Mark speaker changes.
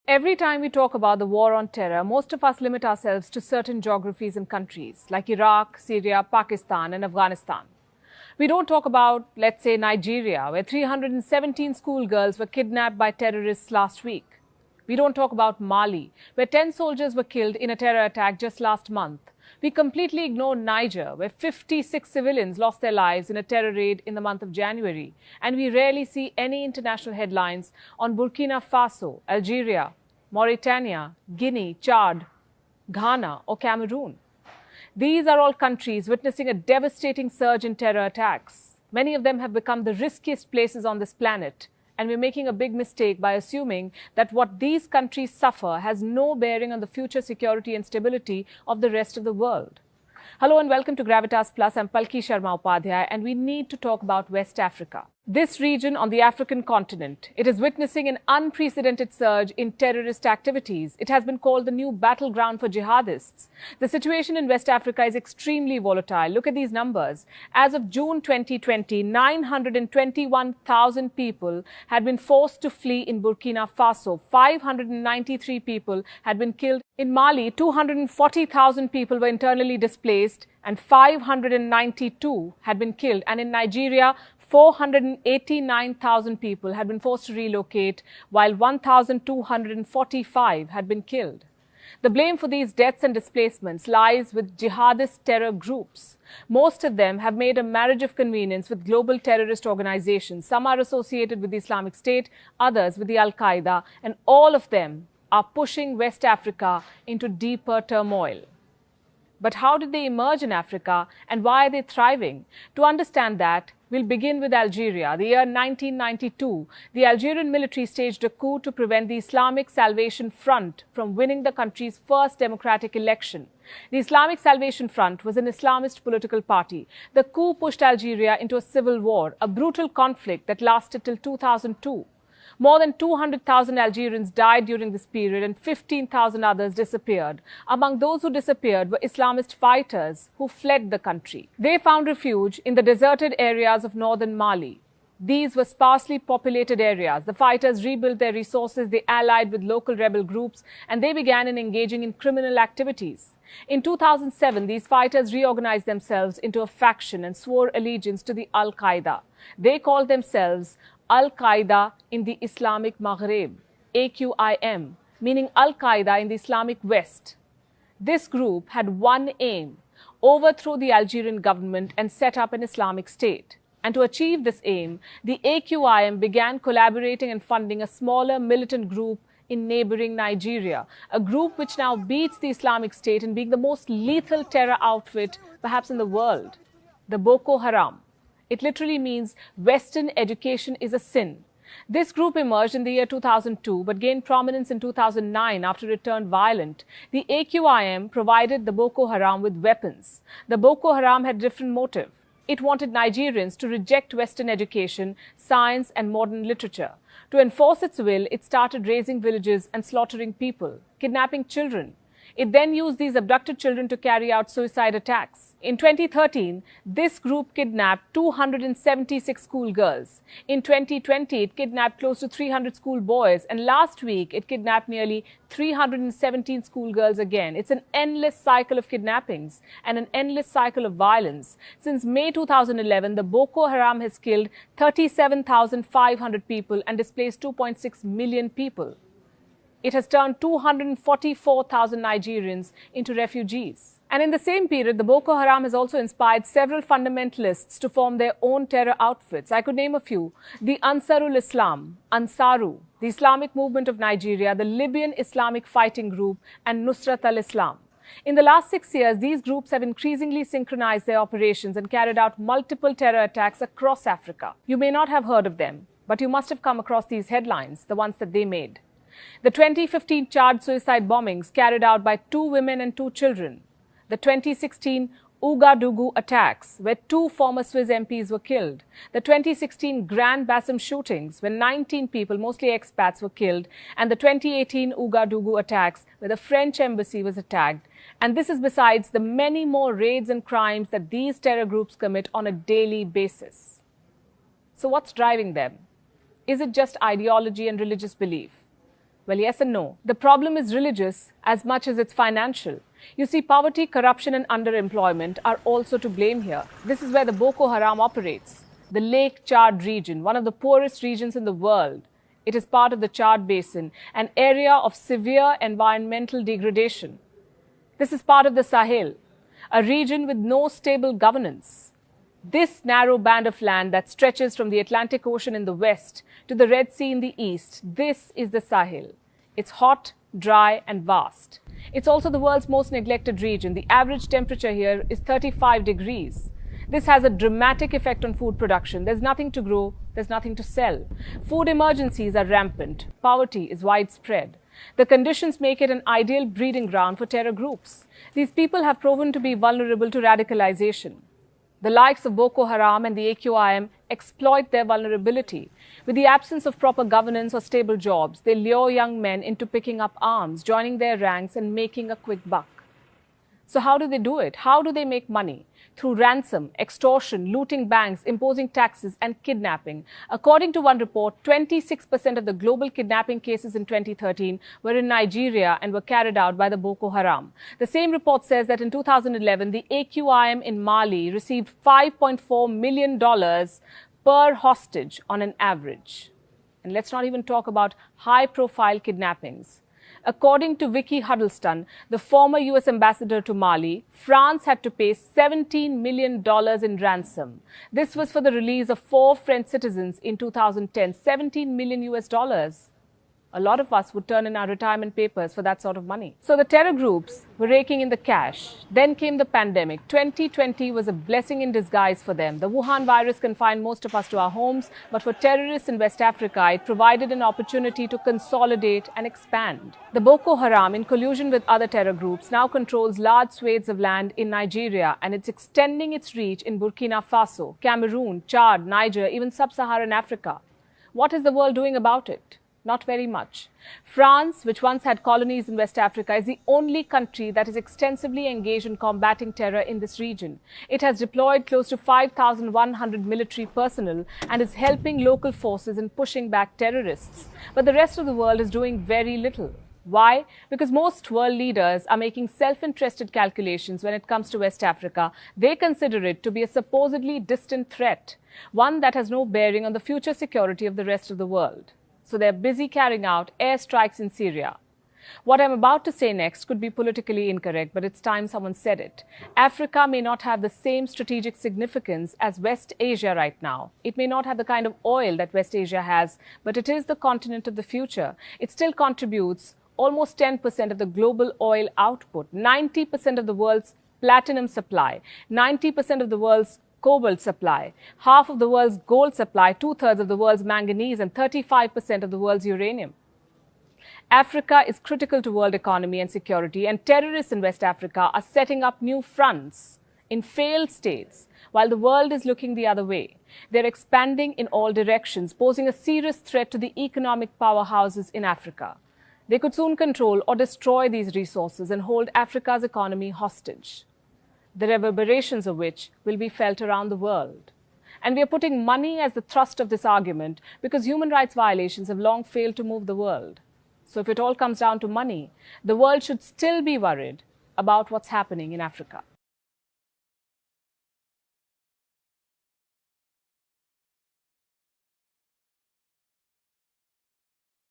Speaker 1: Every time we talk about the war on terror, most of us limit ourselves to certain geographies and countries like Iraq, Syria, Pakistan, and Afghanistan. We don't talk about, let's say, Nigeria, where 317 schoolgirls were kidnapped by terrorists last week. We don't talk about Mali, where 10 soldiers were killed in a terror attack just last month. We completely ignore Niger, where 56 civilians lost their lives in a terror raid in the month of January. And we rarely see any international headlines on Burkina Faso, Algeria, Mauritania, Guinea, Chad, Ghana, or Cameroon. These are all countries witnessing a devastating surge in terror attacks. Many of them have become the riskiest places on this planet. And we're making a big mistake by assuming that what these countries suffer has no bearing on the future security and stability of the rest of the world. Hello and welcome to Gravitas Plus. I'm Palki Sharma Upadhyay, and we need to talk about West Africa. This region on the African continent, it is witnessing an unprecedented surge in terrorist activities. It has been called the new battleground for jihadists. The situation in West Africa is extremely volatile. Look at these numbers. As of June 2020, 921,000 people had been forced to flee in Burkina Faso. 593 people had been killed. In Mali, 240,000 people were internally displaced and 592 had been killed. And in Nigeria, 489,000 people had been forced to relocate, while 1,245 had been killed. The blame for these deaths and displacements lies with jihadist terror groups. Most of them have made a marriage of convenience with global terrorist organizations. Some are associated with the Islamic State, others with the Al-Qaeda, and all of them are pushing West Africa into deeper turmoil. But how did they emerge in Africa and why are they thriving? To understand that, we'll begin with Algeria. The year 1992, the Algerian military staged a coup to prevent the Islamic Salvation Front from winning the country's first democratic election. The Islamic Salvation Front was an Islamist political party. The coup pushed Algeria into a civil war, a brutal conflict that lasted till 2002. More than 200,000 Algerians died during this period and 15,000 others disappeared. Among those who disappeared were Islamist fighters who fled the country. They found refuge in the deserted areas of northern Mali. These were sparsely populated areas. The fighters rebuilt their resources, they allied with local rebel groups, and they began engaging in criminal activities. In 2007, these fighters reorganized themselves into a faction and swore allegiance to the Al-Qaeda. They called themselves Al-Qaeda in the Islamic Maghreb, AQIM, meaning Al-Qaeda in the Islamic West. This group had one aim: overthrow the Algerian government and set up an Islamic State. And to achieve this aim, the AQIM began collaborating and funding a smaller militant group in neighboring Nigeria, a group which now beats the Islamic State in being the most lethal terror outfit perhaps in the world, the Boko Haram. It literally means Western education is a sin. This group emerged in the year 2002 but gained prominence in 2009 after it turned violent. The AQIM provided the Boko Haram with weapons. The Boko Haram had a different motive. It wanted Nigerians to reject Western education, science, and modern literature. To enforce its will, it started razing villages and slaughtering people, kidnapping children. It then used these abducted children to carry out suicide attacks. In 2013, this group kidnapped 276 schoolgirls. In 2020, it kidnapped close to 300 schoolboys. And last week, it kidnapped nearly 317 schoolgirls again. It's an endless cycle of kidnappings and an endless cycle of violence. Since May 2011, the Boko Haram has killed 37,500 people and displaced 2.6 million people. It has turned 244,000 Nigerians into refugees. And in the same period, the Boko Haram has also inspired several fundamentalists to form their own terror outfits. I could name a few: the Ansarul Islam, Ansaru, the Islamic Movement of Nigeria, the Libyan Islamic Fighting Group, and Nusrat al-Islam. In the last 6 years, these groups have increasingly synchronized their operations and carried out multiple terror attacks across Africa. You may not have heard of them, but you must have come across these headlines, the ones that they made. The 2015 Chad suicide bombings carried out by 2 women and 2 children. The 2016 Ouagadougou attacks, where 2 former Swiss MPs were killed. The 2016 Grand Bassam shootings, where 19 people, mostly expats, were killed. And the 2018 Ouagadougou attacks, where the French embassy was attacked. And this is besides the many more raids and crimes that these terror groups commit on a daily basis. So what's driving them? Is it just ideology and religious belief? Well, yes and no. The problem is religious as much as it's financial. You see, poverty, corruption, and underemployment are also to blame here. This is where the Boko Haram operates. The Lake Chad region, one of the poorest regions in the world. It is part of the Chad Basin, an area of severe environmental degradation. This is part of the Sahel, a region with no stable governance. This narrow band of land that stretches from the Atlantic Ocean in the west to the Red Sea in the east, this is the Sahel. It's hot, dry, and vast. It's also the world's most neglected region. The average temperature here is 35 degrees. This has a dramatic effect on food production. There's nothing to grow, there's nothing to sell. Food emergencies are rampant. Poverty is widespread. The conditions make it an ideal breeding ground for terror groups. These people have proven to be vulnerable to radicalization. The likes of Boko Haram and the AQIM exploit their vulnerability. With the absence of proper governance or stable jobs, they lure young men into picking up arms, joining their ranks and making a quick buck. So how do they do it? How do they make money? Through ransom, extortion, looting banks, imposing taxes, and kidnapping. According to one report, 26% of the global kidnapping cases in 2013 were in Nigeria and were carried out by the Boko Haram. The same report says that in 2011, the AQIM in Mali received $5.4 million per hostage on an average. And let's not even talk about high-profile kidnappings. According to Vicky Huddleston, the former US ambassador to Mali, France had to pay $17 million in ransom. This was for the release of 4 French citizens in 2010, $17 million US. A lot of us would turn in our retirement papers for that sort of money. So the terror groups were raking in the cash. Then came the pandemic. 2020 was a blessing in disguise for them. The Wuhan virus confined most of us to our homes, but for terrorists in West Africa, it provided an opportunity to consolidate and expand. The Boko Haram, in collusion with other terror groups, now controls large swathes of land in Nigeria, and it's extending its reach in Burkina Faso, Cameroon, Chad, Niger, even sub-Saharan Africa. What is the world doing about it? Not very much. France, which once had colonies in West Africa, is the only country that is extensively engaged in combating terror in this region. It has deployed close to 5,100 military personnel and is helping local forces in pushing back terrorists. But the rest of the world is doing very little. Why? Because most world leaders are making self-interested calculations when it comes to West Africa. They consider it to be a supposedly distant threat, one that has no bearing on the future security of the rest of the world. So they're busy carrying out airstrikes in Syria. What I'm about to say next could be politically incorrect, but it's time someone said it. Africa may not have the same strategic significance as West Asia right now. It may not have the kind of oil that West Asia has, but it is the continent of the future. It still contributes almost 10% of the global oil output, 90% of the world's platinum supply, 90% of the world's cobalt supply, half of the world's gold supply, 2/3 of the world's manganese, and 35% of the world's uranium. Africa is critical to world economy and security, and terrorists in West Africa are setting up new fronts in failed states while the world is looking the other way. They're expanding in all directions, posing a serious threat to the economic powerhouses in Africa. They could soon control or destroy these resources and hold Africa's economy hostage, the reverberations of which will be felt around the world. And we are putting money as the thrust of this argument because human rights violations have long failed to move the world. So if it all comes down to money, the world should still be worried about what's happening in Africa.